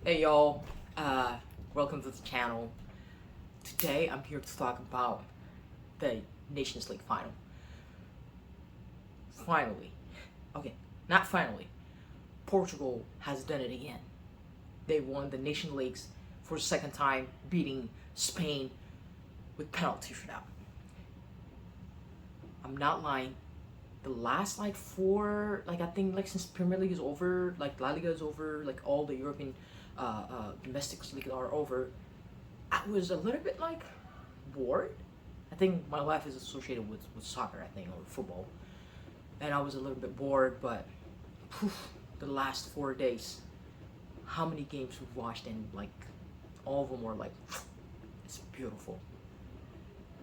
Hey y'all, uh, welcome to the channel. Today I'm here to talk about the Nations League final. Finally, okay, not finally, Portugal has done it again. They won the Nation Leagues for the second time, beating Spain with penalty shootout. I'm not lying. The last I think since Premier League is over, like La Liga is over, like all the European domestic leagues are over, I was a little bit bored. I think my life is associated with soccer, I think, or football. And I was a little bit bored, but the last 4 days, how many games we've watched, and all of them were it's beautiful.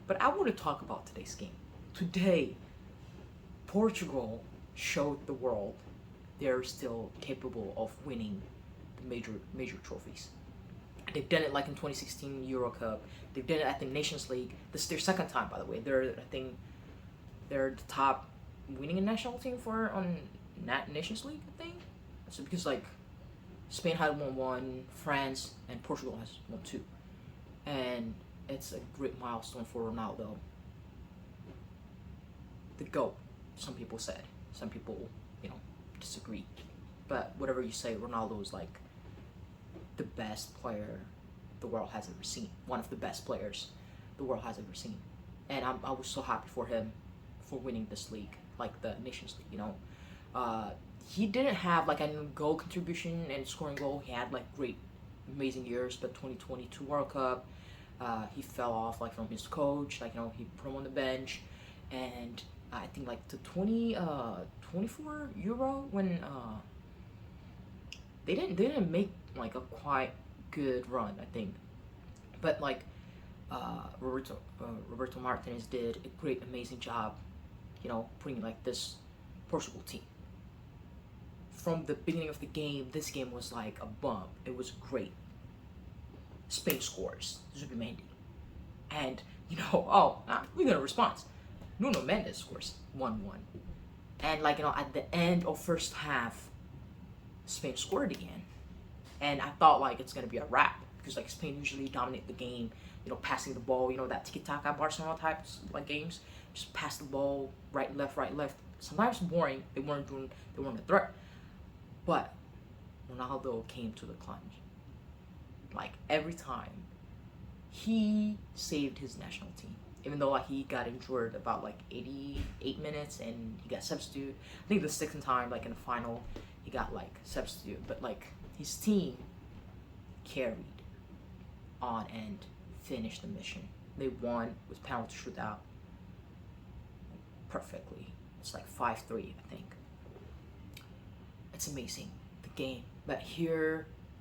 But I want to talk about today's game. Today, Portugal showed the world they're still capable of winning the major trophies. They've done it in 2016 Euro Cup. They've done it at the Nations League. This is their second time, by the way. They're the top winning a national team for on Nations League, I think. So because Spain had won one, France and Portugal has won two, and it's a great milestone for Ronaldo, the GOAT. Some people said. Some people, disagree. But whatever you say, Ronaldo is the best player the world has ever seen. One of the best players the world has ever seen. And I was so happy for him for winning this league, like the Nations League, he didn't have a goal contribution and scoring goal. He had great, amazing years, but 2022 World Cup, he fell off from his coach. He put him on the bench, and I think the 24 Euro when they didn't make a quite good run, I think, but Roberto Martinez did a great, amazing job, putting this Portugal team. From the beginning of the game, this game was like a bump. It was great. Spain scores, Zubimendi, and we're gonna respond. Nuno Mendes scores 1-1, and at the end of first half, Spain scored again, and I thought it's gonna be a wrap because Spain usually dominate the game, passing the ball, that tiki taka Barcelona types games, just pass the ball right left. Sometimes boring. They weren't a threat, but Ronaldo came to the clutch. Every time, he saved his national team. Even though he got injured about 88 minutes and he got substitute. I think the second time in the final he got substitute, but his team carried on and finished the mission. They won with penalty shootout perfectly. It's 5-3, I think. It's amazing, the game. But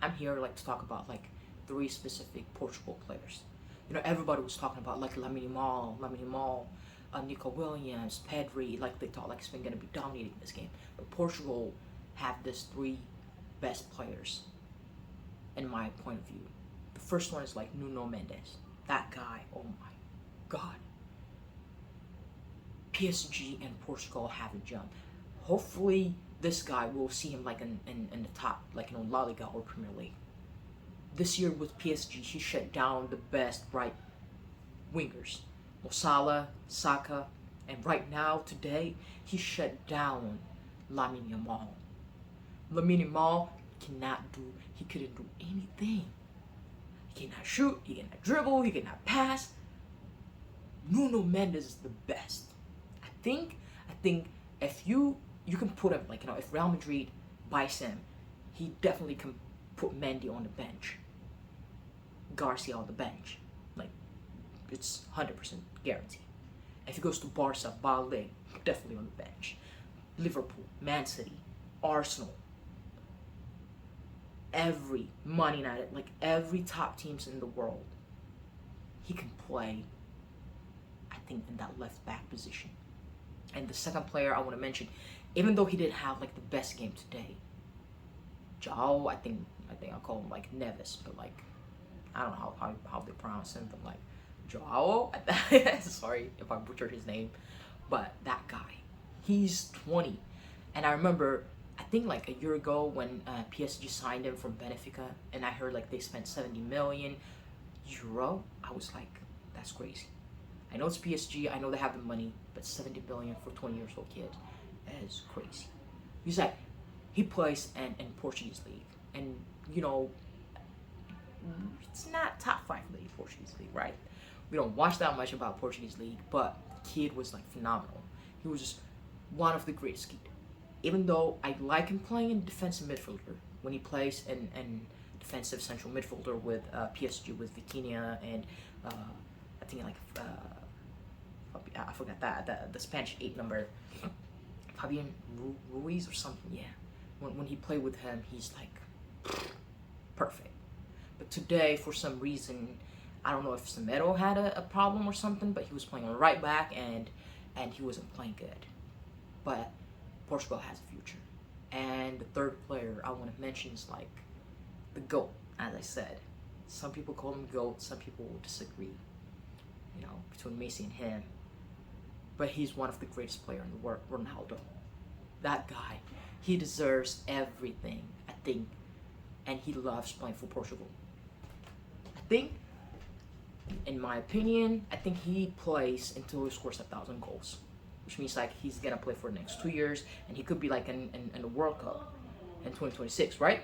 I'm here to talk about three specific Portugal players. Everybody was talking about Lamine Yamal, Nico Williams, Pedri. They thought Spain gonna be dominating this game, but Portugal have these three best players, in my point of view. The first one is Nuno Mendes. That guy, oh my god. PSG and Portugal have a jump. Hopefully, this guy will see him in the top, La Liga or Premier League. This year with PSG, he shut down the best right wingers, Mo Salah, Saka, and right now, today, he shut down Lamine Yamal. Lamine Yamal he couldn't do anything. He cannot shoot, he cannot dribble, he cannot pass. Nuno Mendes is the best. I think if you can put him, if Real Madrid buys him, he definitely can put Mendy on the bench, Garcia on the bench. It's 100% guaranteed. If he goes to Barca, Balde, definitely on the bench. Liverpool, Man City, Arsenal, every Man United, every top teams in the world, he can play, I think, in that left back position. And the second player I want to mention, even though he didn't have the best game today, Joao, I think I'll call him Neves, but I don't know how they pronounce him, but Joao, sorry if I butchered his name, but that guy, he's 20, and I remember I think like a year ago when PSG signed him from Benfica, and I heard like they spent 70 million euro. I was like, that's crazy. I know it's PSG. I know they have the money, but 70 billion for 20 years old kid is crazy. He's like, he plays in Portuguese league, and you know, it's not top 5 league Portuguese league, right? We don't watch that much about Portuguese league, but the kid was like phenomenal. He was just one of the greatest kid. Even though I like him playing in defensive midfielder, when he plays in defensive central midfielder with PSG with Vitinha and I think like I forgot that the Spanish 8 number Fabian Ruiz or something. Yeah, when he played with him, he's like perfect. But today, for some reason, I don't know if Semedo had a problem or something, but he was playing on right back and he wasn't playing good. But Portugal has a future. And the third player I want to mention is like the GOAT, as I said. Some people call him GOAT, some people will disagree, you know, between Messi and him. But he's one of the greatest players in the world, Ronaldo. That guy, he deserves everything, I think. And he loves playing for Portugal. I think, in my opinion, I think he plays until he scores 1,000 goals. Which means like he's gonna play for the next 2 years, and he could be like in the World Cup in 2026, right?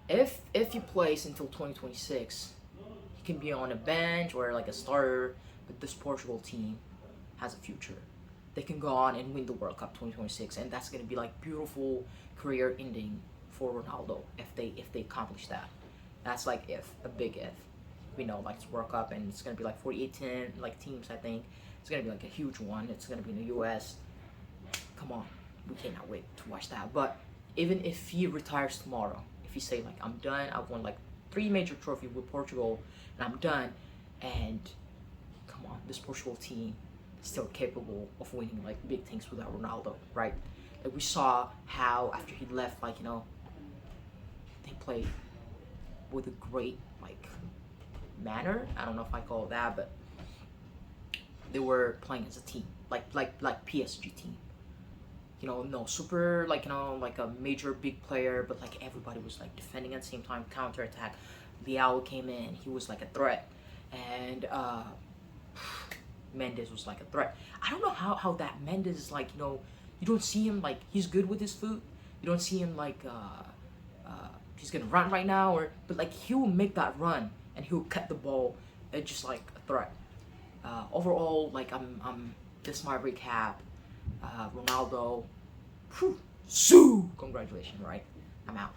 If he plays until 2026, he can be on a bench or like a starter, but this Portugal team has a future. They can go on and win the World Cup 2026, and that's gonna be like beautiful career ending for Ronaldo if they accomplish that. That's like a big if. We know like it's World Cup and it's gonna be like 48 teams, I think. It's gonna be like a huge one. It's gonna be in the US. Come on, we cannot wait to watch that. But even if he retires tomorrow, if he say like I'm done, I've won like 3 major trophies with Portugal and I'm done, and come on, this Portugal team is still capable of winning like big things without Ronaldo, right? Like we saw how after he left, like, you know, they played with a great like manner. I don't know if I call it that, but they were playing as a team, like PSG team. You know, no super like, you know, like a major big player, but like everybody was like defending at the same time, counter attack. Leao came in, he was like a threat, and Mendes was like a threat. I don't know how that Mendes is like, you know, you don't see him like he's good with his foot. You don't see him like he's gonna run right now, or but like he will make that run and he will cut the ball. It's just like a threat. Overall, like I'm this is my recap. Ronaldo, congratulations, right? I'm out.